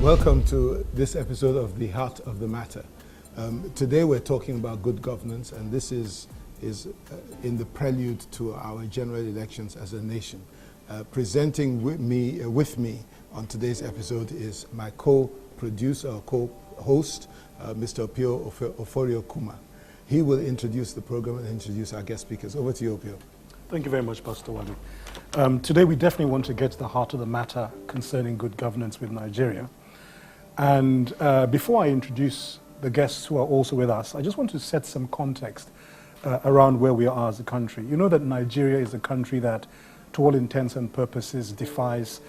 Welcome to this episode of The Heart of the Matter. Today we're talking about good governance, and this is in the prelude to our general elections as a nation. Presenting with me on today's episode is my co-producer or co-host, Mr. Opuiyo Oforiokuma. He will introduce the program and introduce our guest speakers. Over to you, Opuiyo. Thank you very much, Pastor Wale. Today we definitely want to get to the heart of the matter concerning good governance with Nigeria. And before I introduce the guests who are also with us, I just want to set some context around where we are as a country. You know that Nigeria is a country that, to all intents and purposes, defies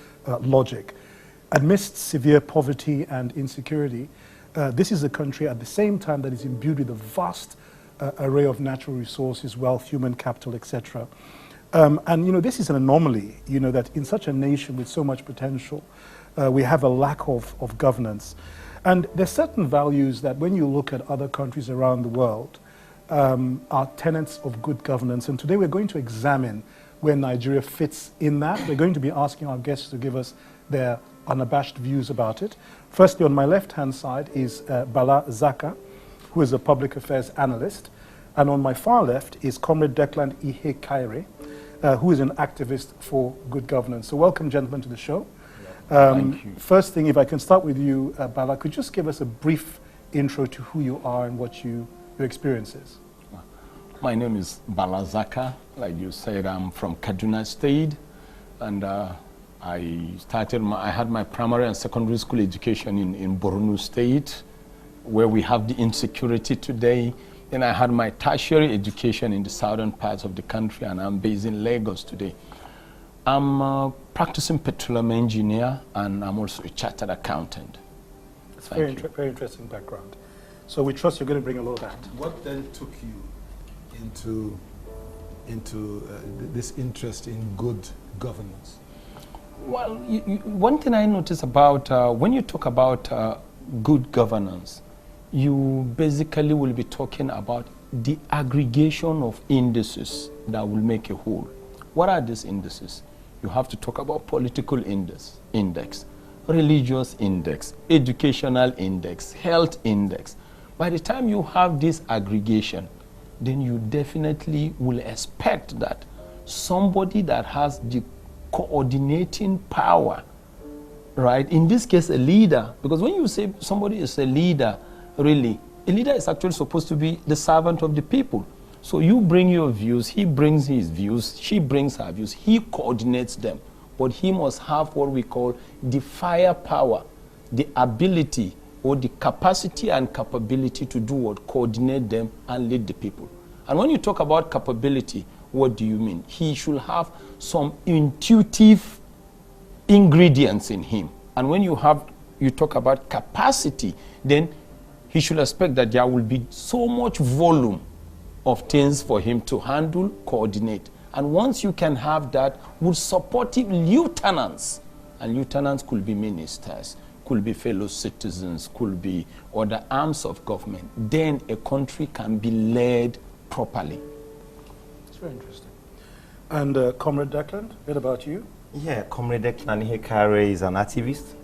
logic. Amidst severe poverty and insecurity, this is a country at the same time that is imbued with a vast array of natural resources, wealth, human capital, etc. And you know, this is an anomaly, you know, that in such a nation with so much potential, we have a lack of governance. And there's certain values that when you look at other countries around the world are tenets of good governance. And today we're going to examine where Nigeria fits in that. We're going to be asking our guests to give us their unabashed views about it. Firstly, on my left-hand side is Bala Zakka, who is a public affairs analyst. And on my far left is Comrade Declan Ihekaire, who is an activist for good governance. So welcome, gentlemen, to the show. Thank you. First thing, if I can start with you, Bala, could you just give us a brief intro to who you are and what your experience is? My name is Bala Zakka. Like you said, I'm from Kaduna State, and I had my primary and secondary school education in Borno State, where we have the insecurity today. Then I had my tertiary education in the southern parts of the country, and I'm based in Lagos today. I'm a practicing petroleum engineer, and I'm also a chartered accountant. It's very interesting background. So we trust you're going to bring a lot of that. What then took you into this interest in good governance? Well, one thing I notice about when you talk about good governance, you basically will be talking about the aggregation of indices that will make a whole. What are these indices? You have to talk about political index, religious index, educational index, health index. By the time you have this aggregation, then you definitely will expect that somebody that has the coordinating power, right? In this case, a leader, because when you say somebody is a leader, really, a leader is actually supposed to be the servant of the people. So you bring your views, he brings his views, she brings her views, he coordinates them. But he must have what we call the firepower, the ability or the capacity and capability to do what? Coordinate them and lead the people. And when you talk about capability, what do you mean? He should have some intuitive ingredients in him. And when you talk about capacity, then he should expect that there will be so much volume of things for him to handle, coordinate. And once you can have that with supportive lieutenants, and lieutenants could be ministers, could be fellow citizens, could be other arms of government, then a country can be led properly. It's very interesting. And Comrade Declan, a bit about you? Yeah, Comrade Declan Ihekaire is an activist,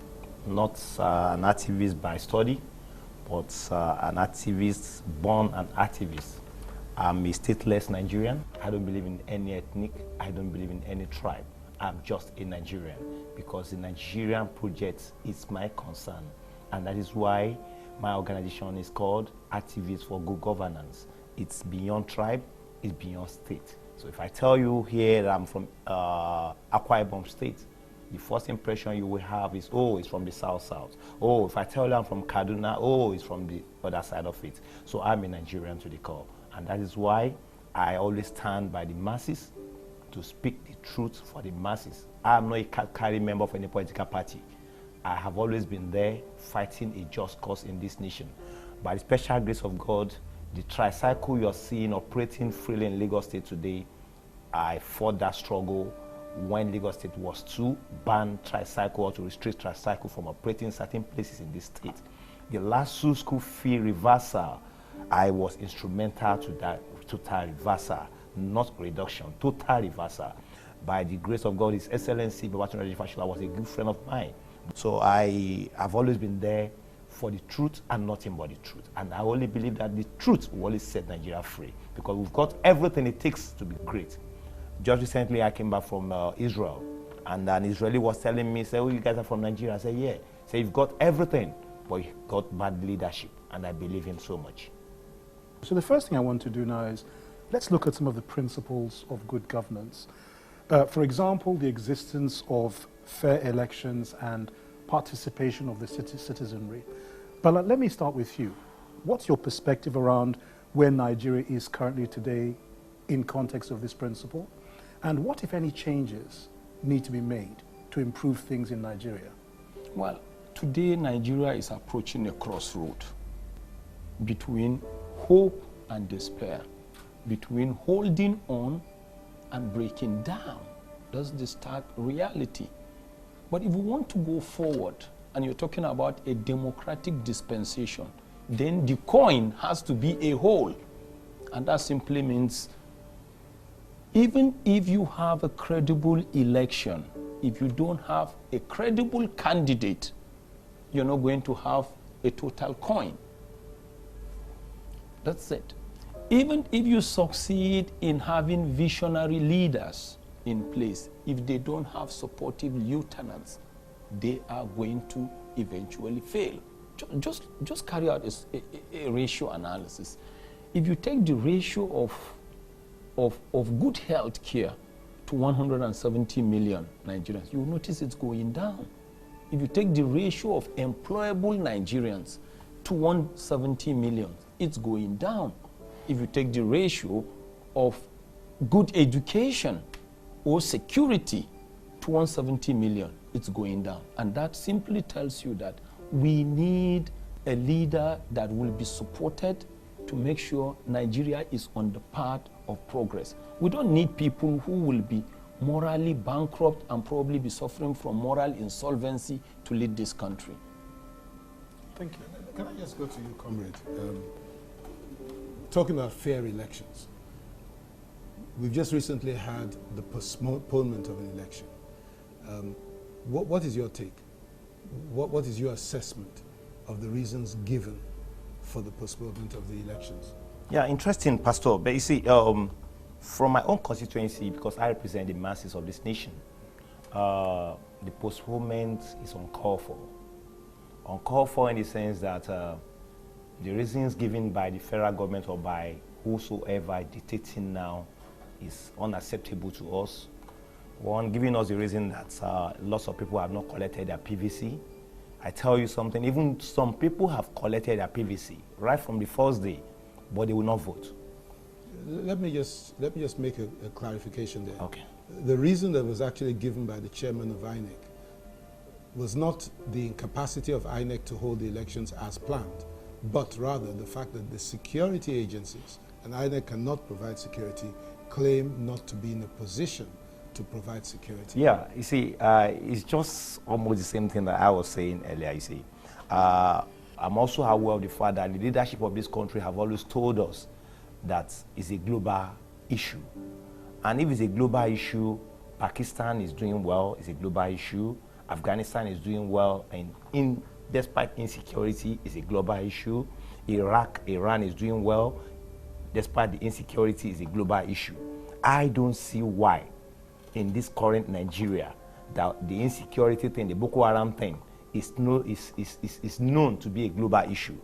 not an activist by study, but an activist born an activist. I'm a stateless Nigerian. I don't believe in any ethnic. I don't believe in any tribe. I'm just a Nigerian because the Nigerian project is my concern. And that is why my organization is called Activists for Good Governance. It's beyond tribe, it's beyond state. So if I tell you here that I'm from Akwa Ibom State, the first impression you will have is, oh, it's from the South. Oh, if I tell you I'm from Kaduna, oh, it's from the other side of it. So I'm a Nigerian to the core. And that is why I always stand by the masses to speak the truth for the masses. I am not a card-carrying member of any political party. I have always been there fighting a just cause in this nation. By the special grace of God, the tricycle you're seeing operating freely in Lagos State today, I fought that struggle when Lagos State was to ban tricycle or to restrict tricycle from operating in certain places in this state. The last school fee reversal, I was instrumental to that total reversal, not reduction, total reversal. By the grace of God, His Excellency Babatola Fashola was a good friend of mine. So I've always been there for the truth and nothing but the truth. And I only believe that the truth will always set Nigeria free, because we've got everything it takes to be great. Just recently, I came back from Israel, and an Israeli was telling me, say, oh, you guys are from Nigeria? I said, yeah. So you've got everything, but you've got bad leadership, and I believe him so much. So the first thing I want to do now is, let's look at some of the principles of good governance. For example, the existence of fair elections and participation of the citizenry. Bala, let me start with you. What's your perspective around where Nigeria is currently today in context of this principle? And what, if any, changes need to be made to improve things in Nigeria? Well, today Nigeria is approaching a crossroad between hope and despair, between holding on and breaking down. That's the stark reality. But if we want to go forward, and you're talking about a democratic dispensation, then the coin has to be a whole. And that simply means even if you have a credible election, if you don't have a credible candidate, you're not going to have a total coin. That's it. Even if you succeed in having visionary leaders in place, if they don't have supportive lieutenants, they are going to eventually fail. Just carry out a ratio analysis. If you take the ratio of good health care to 170 million Nigerians, you will notice it's going down. If you take the ratio of employable Nigerians to 170 million, it's going down. If you take the ratio of good education or security to 170 million, it's going down. And that simply tells you that we need a leader that will be supported to make sure Nigeria is on the path of progress. We don't need people who will be morally bankrupt and probably be suffering from moral insolvency to lead this country. Thank you. Can I just go to you, Comrade? Talking about fair elections. We've just recently had the postponement of an election. What is your take? What is your assessment of the reasons given for the postponement of the elections? Yeah, interesting, Pastor. But you see, from my own constituency, because I represent the masses of this nation, the postponement is uncalled for. Uncalled for in the sense that the reasons given by the federal government or by whosoever dictating now is unacceptable to us. One, giving us the reason that lots of people have not collected their PVC. I tell you something, even some people have collected their PVC right from the first day, but they will not vote. Let me just make a clarification there. Okay. The reason that was actually given by the chairman of INEC was not the incapacity of INEC to hold the elections as planned, but rather the fact that the security agencies, and INEC cannot provide security, claim not to be in a position to provide security. Yeah, you see, it's just almost the same thing that I was saying earlier, you see. I'm also aware of the fact that the leadership of this country have always told us that it's a global issue. And if it's a global issue, Pakistan is doing well, it's a global issue. Afghanistan is doing well, and despite insecurity, it's a global issue. Iraq, Iran is doing well, despite the insecurity, is a global issue. I don't see why in this current Nigeria that the insecurity thing, the Boko Haram thing, is known to be a global issue.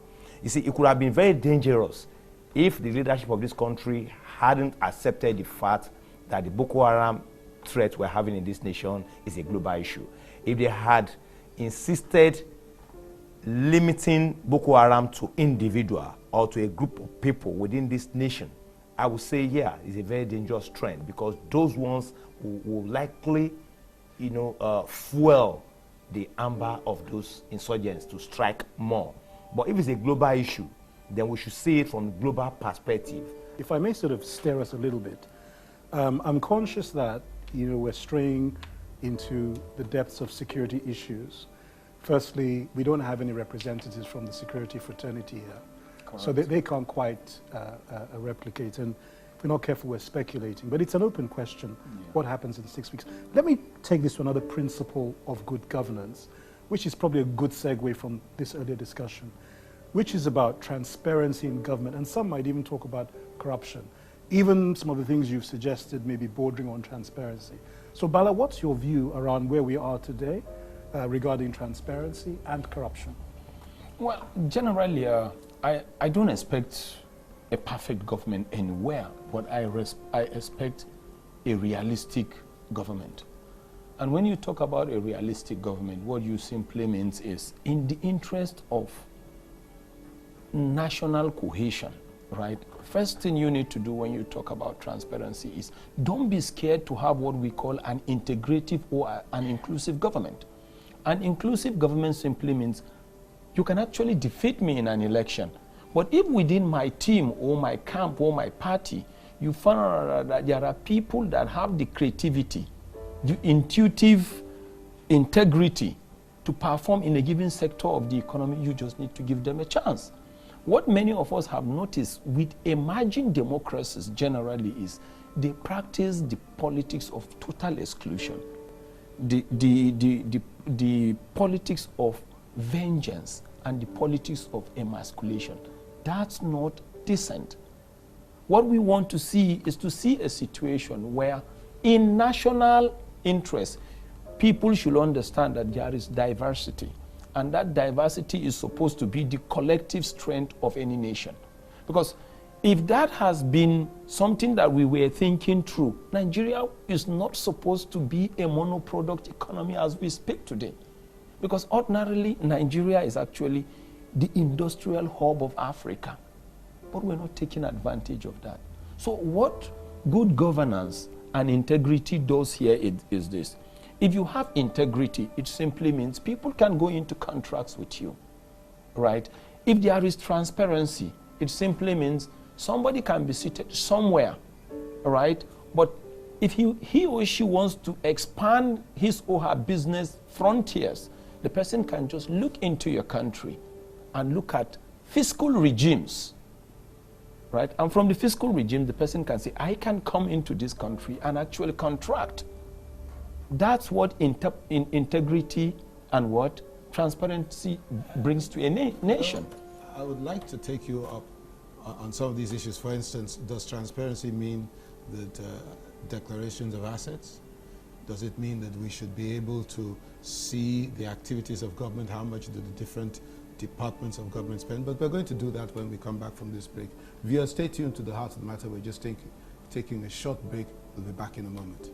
You see, it could have been very dangerous if the leadership of this country hadn't accepted the fact that the Boko Haram threat we're having in this nation is a global issue. If they had insisted limiting Boko Haram to individual or to a group of people within this nation, I would say, yeah, it's a very dangerous trend, because those ones will likely, fuel the amber of those insurgents to strike more. But if it's a global issue, then we should see it from a global perspective. If I may sort of stare us a little bit, I'm conscious that we're straying into the depths of security issues. Firstly, we don't have any representatives from the security fraternity here. Correct. So they can't quite replicate, and if we're not careful, we're speculating. But it's an open question, what happens in 6 weeks. Let me take this to another principle of good governance, which is probably a good segue from this earlier discussion, which is about transparency in government. And some might even talk about corruption. Even some of the things you've suggested may be bordering on transparency. So Bala, what's your view around where we are today regarding transparency and corruption? Well, generally, I don't expect a perfect government anywhere, but I expect a realistic government. And when you talk about a realistic government, what you simply means is in the interest of national cohesion, right? First thing you need to do when you talk about transparency is don't be scared to have what we call an integrative or an inclusive government. An inclusive government simply means you can actually defeat me in an election. But if within my team or my camp or my party, you find out that there are people that have the creativity, the intuitive integrity to perform in a given sector of the economy, you just need to give them a chance. What many of us have noticed with emerging democracies generally is they practice the politics of total exclusion, the politics of vengeance, and the politics of emasculation. That's not decent. What we want to see is to see a situation where in national interest, people should understand that there is diversity, and that diversity is supposed to be the collective strength of any nation. Because if that has been something that we were thinking through, Nigeria is not supposed to be a monoproduct economy as we speak today. Because ordinarily, Nigeria is actually the industrial hub of Africa. But we're not taking advantage of that. So what good governance and integrity does here is this. If you have integrity, it simply means people can go into contracts with you, right? If there is transparency, it simply means somebody can be seated somewhere, right? But if he or she wants to expand his or her business frontiers, the person can just look into your country and look at fiscal regimes, right? And from the fiscal regime, the person can say, I can come into this country and actually contract. That's what integrity and what transparency brings to a nation. I would like to take you up on some of these issues. For instance, does transparency mean that declarations of assets? Does it mean that we should be able to see the activities of government, how much do the different departments of government spend? But we're going to do that when we come back from this break. Viewers, stay tuned to the Heart of the Matter. We're just taking a short break. We'll be back in a moment.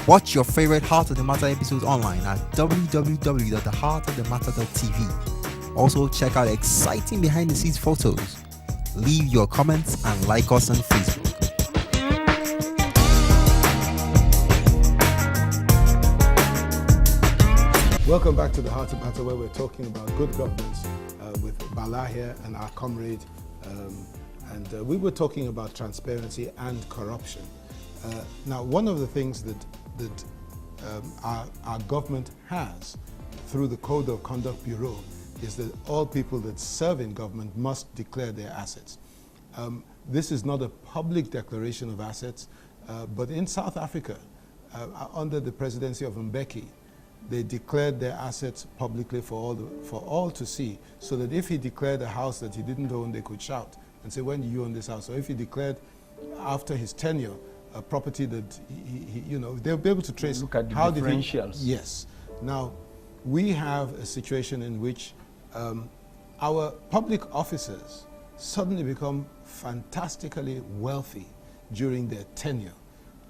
Watch your favorite Heart of the Matter episodes online at www.theheartofthematter.tv. Also, check out exciting behind-the-scenes photos. Leave your comments and like us on Facebook. Welcome back to the Heart of the Matter, where we're talking about good governance with Bala here and our comrade. We were talking about transparency and corruption. Now, one of the things that our government has through the Code of Conduct Bureau is that all people that serve in government must declare their assets. This is not a public declaration of assets, but in South Africa, under the presidency of Mbeki, they declared their assets publicly for all to see, so that if he declared a house that he didn't own, they could shout and say, when did you own this house? Or if he declared after his tenure a property that they'll be able to trace. Look at the how differentials. Yes. Now, we have a situation in which our public officers suddenly become fantastically wealthy during their tenure,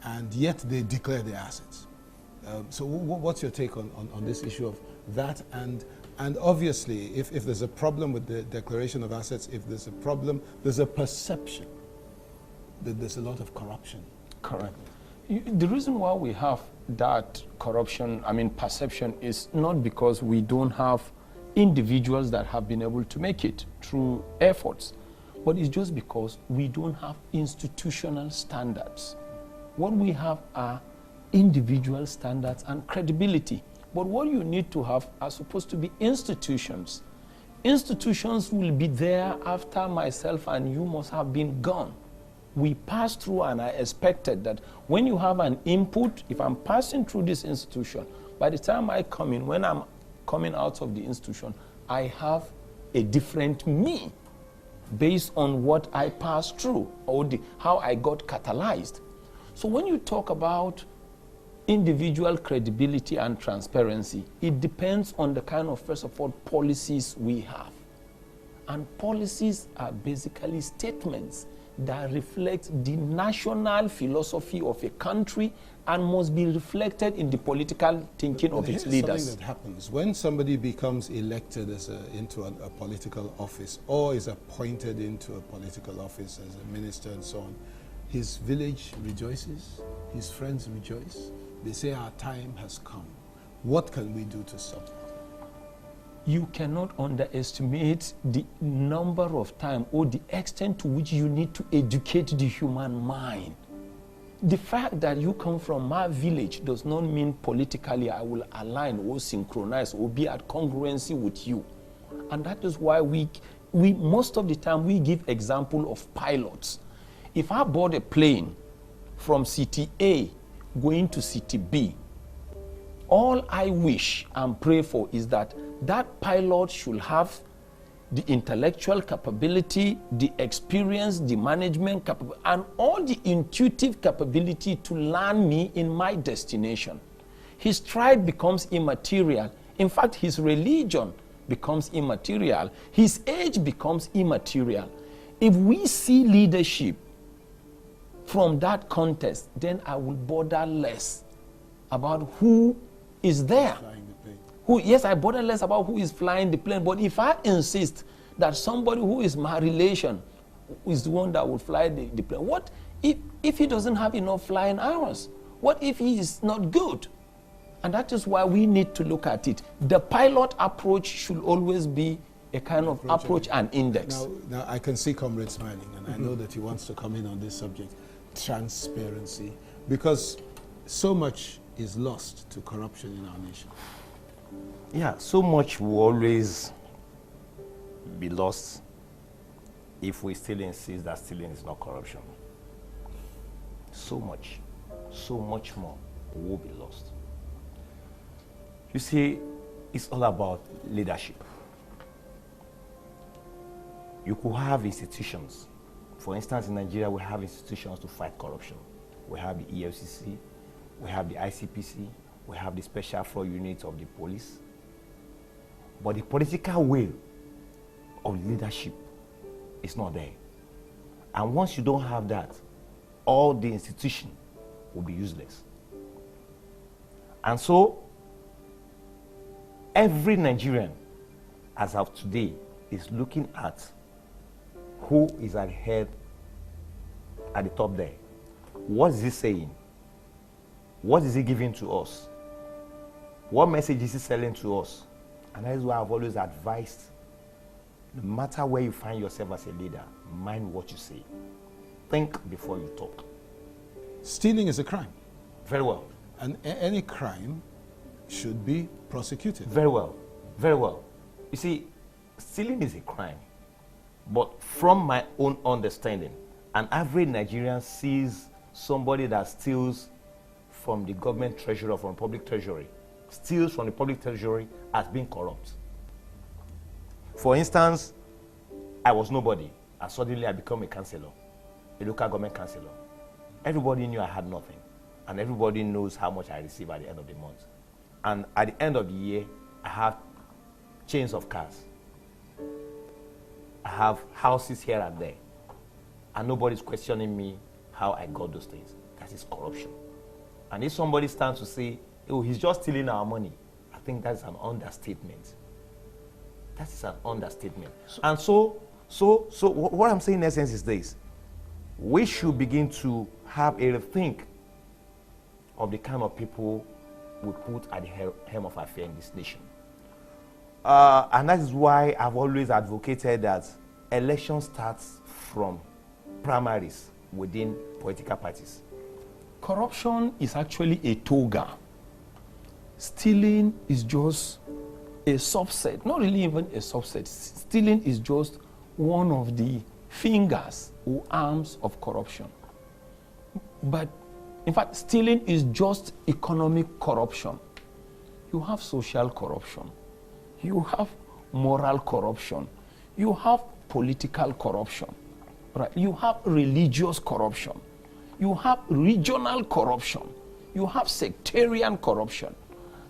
and yet they declare their assets. So what's your take on this issue of that? And obviously, if there's a problem with the declaration of assets, if there's a problem, there's a perception that there's a lot of corruption. Correct. The reason why we have that perception is not because we don't have individuals that have been able to make it through efforts, but it's just because we don't have institutional standards. What we have are individual standards and credibility. But what you need to have are supposed to be institutions. Institutions will be there after myself and you must have been gone. we pass through, and I expected that when you have an input, if I'm passing through this institution, by the time I come in, when I'm coming out of the institution, I have a different me based on what I passed through or how I got catalyzed. So when you talk about individual credibility and transparency, it depends on the kind of, first of all, policies we have. And policies are basically statements that reflect the national philosophy of a country and must be reflected in the political thinking of its leaders. Something that happens when somebody becomes elected into a political office or is appointed into a political office as a minister and so on, his village rejoices, his friends rejoice. They say our time has come. What can we do to stop that? You cannot underestimate the number of time or the extent to which you need to educate the human mind. The fact that you come from my village does not mean politically I will align or synchronize or be at congruency with you. And that is why we most of the time we give example of pilots. If I board a plane from city A going to city B, all I wish and pray for is that that pilot should have the intellectual capability, the experience, the management capability, and all the intuitive capability to land me in my destination. His tribe becomes immaterial. In fact, his religion becomes immaterial. His age becomes immaterial. If we see leadership from that context, then I will bother less about who is there. Yes, I bother less about who is flying the plane, but if I insist that somebody who is my relation is the one that will fly the plane, what if he doesn't have enough flying hours? What if he is not good? And that is why we need to look at it. The pilot approach should always be a kind of approach and index. Now I can see Comrade smiling, and I know that he wants to come in on this subject, transparency, because so much is lost to corruption in our nation. Yeah, so much will always be lost if we still insist that stealing is not corruption. So much more will be lost. You see, it's all about leadership. You could have institutions. For instance, in Nigeria, we have institutions to fight corruption. We have the EFCC, we have the ICPC, we have the special fraud unit of the police. But the political will of leadership is not there. And once you don't have that, all the institution will be useless. And so, every Nigerian, as of today, is looking at who is at the head, at the top there. What is he saying? What is he giving to us? What message is he selling to us? And that is why I've always advised, no matter where you find yourself as a leader, mind what you say. Think before you talk. Stealing is a crime. Very well. And any crime should be prosecuted. Very well. Very well. You see, stealing is a crime. But from my own understanding, an average Nigerian sees somebody that steals from the government treasury or from public treasury, steals from the public treasury as being corrupt. For instance, I was nobody, and suddenly I become a councillor, a local government councillor. Everybody knew I had nothing, and everybody knows how much I receive at the end of the month. And at the end of the year, I have chains of cars. I have houses here and there, and nobody's questioning me how I got those things. That is corruption. And if somebody stands to say, oh, he's just stealing our money, I think that's an understatement. That is an understatement. And so what I'm saying in essence is this. We should begin to have a rethink of the kind of people we put at the helm of affairs in this nation. And that is why I've always advocated that election starts from primaries within political parties. Corruption is actually a toga. Stealing is just a subset, not really even a subset. Stealing is just one of the fingers or arms of corruption. But in fact, stealing is just economic corruption. You have social corruption. You have moral corruption. You have political corruption. Right? You have religious corruption. You have regional corruption. You have sectarian corruption.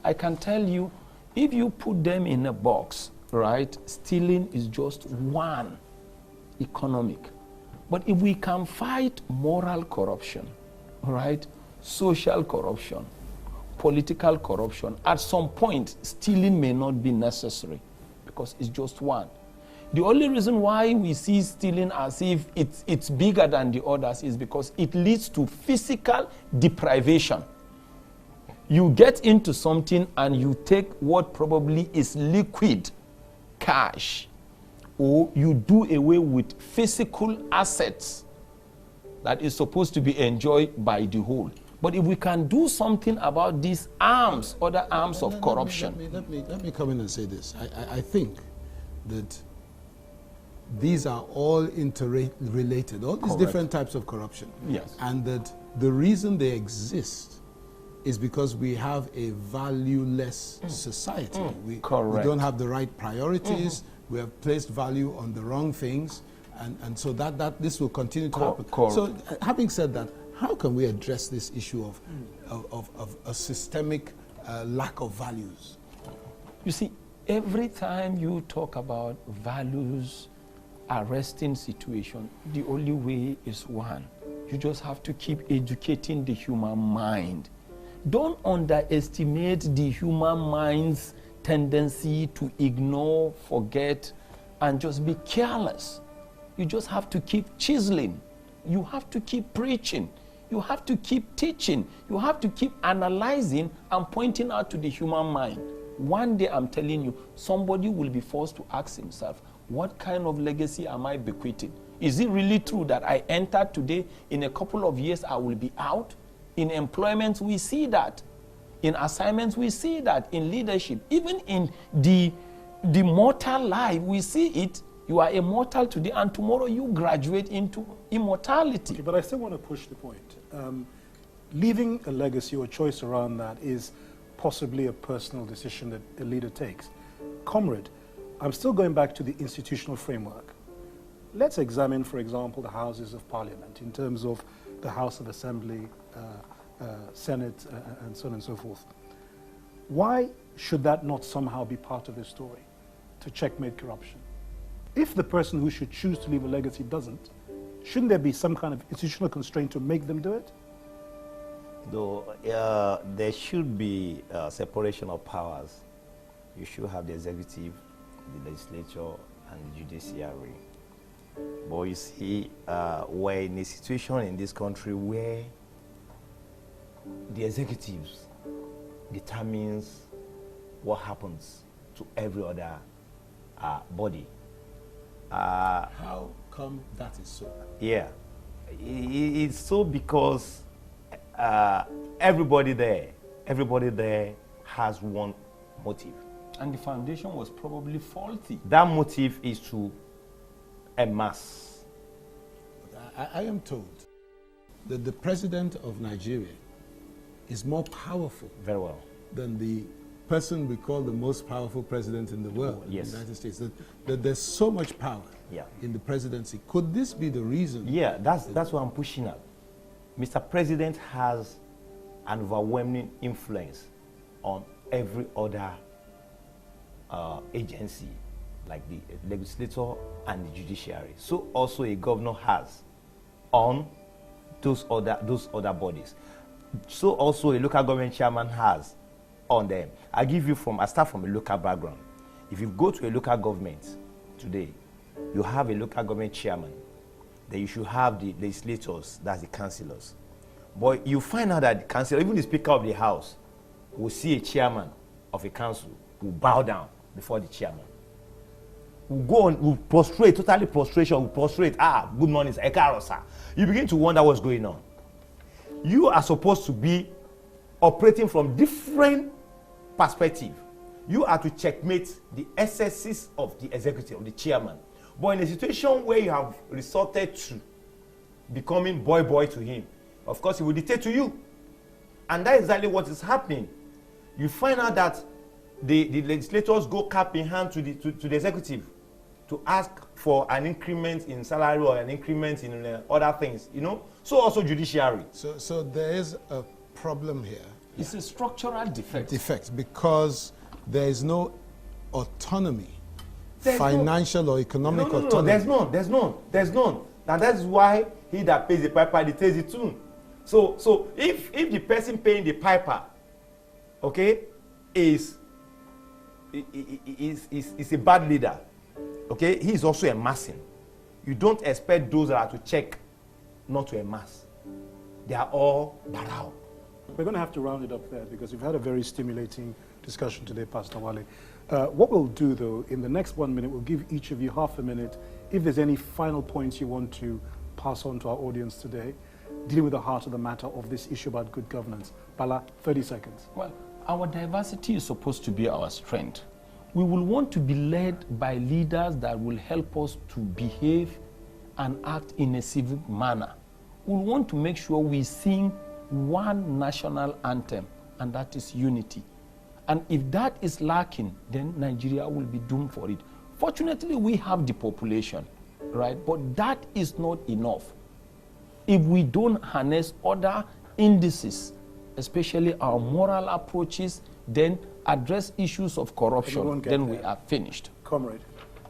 I can tell you, if you put them in a box, right, stealing is just one economic. But if we can fight moral corruption, right, social corruption, political corruption, at some point, stealing may not be necessary because it's just one. The only reason why we see stealing as if it's bigger than the others is because it leads to physical deprivation. You get into something and you take what probably is liquid cash, or you do away with physical assets that is supposed to be enjoyed by the whole. But if we can do something about these arms, other arms of corruption. Let me come in and say this. I think that these are all interrelated, all these different types of corruption. Yes. And that the reason they exist is because we have a valueless society. We don't have the right priorities. We have placed value on the wrong things. And so that this will continue to happen. So having said that, how can we address this issue of a systemic lack of values? You see, every time you talk about values, arresting situation, the only way is one. You just have to keep educating the human mind. Don't underestimate the human mind's tendency to ignore, forget, and just be careless. You just have to keep chiseling. You have to keep preaching. You have to keep teaching. You have to keep analyzing and pointing out to the human mind. One day, I'm telling you, somebody will be forced to ask himself, what kind of legacy am I bequeathing? Is it really true that I entered today, in a couple of years I will be out? In employment, we see that. In assignments, we see that. In leadership, even in the mortal life, we see it. You are immortal today, and tomorrow you graduate into immortality. Okay, but I still want to push the point. Leaving a legacy or choice around that is possibly a personal decision that a leader takes. Comrade, I'm still going back to the institutional framework. Let's examine, for example, the Houses of Parliament in terms of the House of Assembly, Senate, and so on and so forth. Why should that not somehow be part of the story to checkmate corruption? If the person who should choose to leave a legacy doesn't, shouldn't there be some kind of institutional constraint to make them do it? Though there should be separation of powers. You should have the executive, the legislature, and the judiciary. But you see, we're in a situation in this country where the executives determines what happens to every other body. How come that is so? Yeah, it's so because everybody there has one motive. And the foundation was probably faulty. That motive is to amass. I am told that the president of Nigeria is more powerful Very well. than the person we call the most powerful president in the world, Yes. in the United States. That there's so much power in the presidency. Could this be the reason? Yeah, that's what I'm pushing at. Mr. President has an overwhelming influence on every other agency, like the legislature and the judiciary. So also a governor has on those other bodies. So also a local government chairman has on them. I start from a local background. If you go to a local government today, you have a local government chairman. Then you should have the legislators, that's the councillors. But you find out that the councillor, even the Speaker of the House, will see a chairman of a council, will bow down before the chairman. Will go on, will prostrate, totally prostration, will prostrate. Good morning, Ihekaire, sir. You begin to wonder what's going on. You are supposed to be operating from different perspective. You are to checkmate the excesses of the executive, of the chairman. But in a situation where you have resorted to becoming boy to him, of course he will dictate to you. And that is exactly what is happening. You find out that the legislators go cap in hand to the executive to ask for an increment in salary or an increment in other things, you know. So also judiciary. So there is a problem here. It's a structural defect. Because there is no autonomy, There's financial or economic autonomy. There's none. And that's why he that pays the piper dictates the tune. So if the person paying the piper, okay, is a bad leader, okay, he is also amassing. You don't expect those that are to check not to amass. They are all barao. We're going to have to round it up there because we've had a very stimulating discussion today, Pastor Wale. What we'll do, though, in the next 1 minute, we'll give each of you half a minute. If there's any final points you want to pass on to our audience today, dealing with the heart of the matter of this issue about good governance. Bala, 30 seconds. Well, our diversity is supposed to be our strength. We will want to be led by leaders that will help us to behave and act in a civic manner. We want to make sure we sing one national anthem, and that is unity. And if that is lacking, then Nigeria will be doomed for it. Fortunately, we have the population, right? But that is not enough. If we don't harness other indices, especially our moral approaches, then address issues of corruption, then we are finished. Comrade.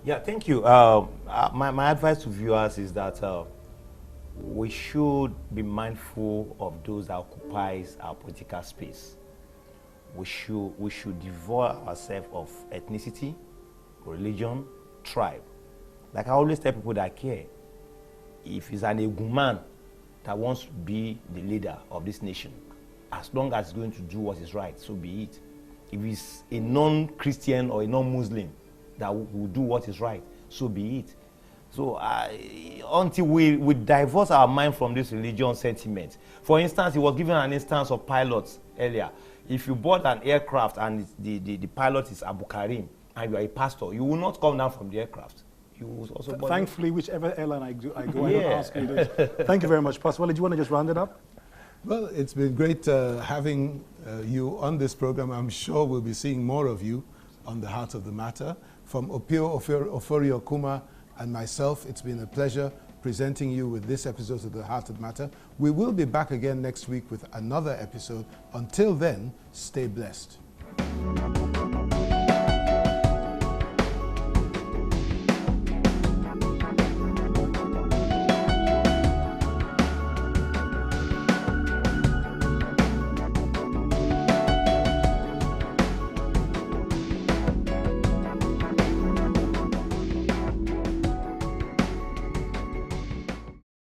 Yeah, thank you. My advice to viewers is that we should be mindful of those that occupies our political space. We should devoid ourselves of ethnicity, religion, tribe. Like I always tell people that care, if it's an Eguman that wants to be the leader of this nation, as long as he's going to do what is right, so be it. If it's a non-Christian or a non-Muslim that will do what is right, so be it. So until we divorce our mind from this religion sentiment. For instance, he was given an instance of pilots earlier. If you bought an aircraft and the pilot is Abu Karim and you are a pastor, you will not come down from the aircraft. You will also Thankfully, whichever airline I go, I don't ask you this. Thank you very much. Pastor Wale, do you want to just round it up? Well, it's been great having you on this program. I'm sure we'll be seeing more of you on the Heart of the Matter. From Opuiyo Oforiokuma and myself, it's been a pleasure presenting you with this episode of the Heart of the Matter. We will be back again next week with another episode. Until then, stay blessed.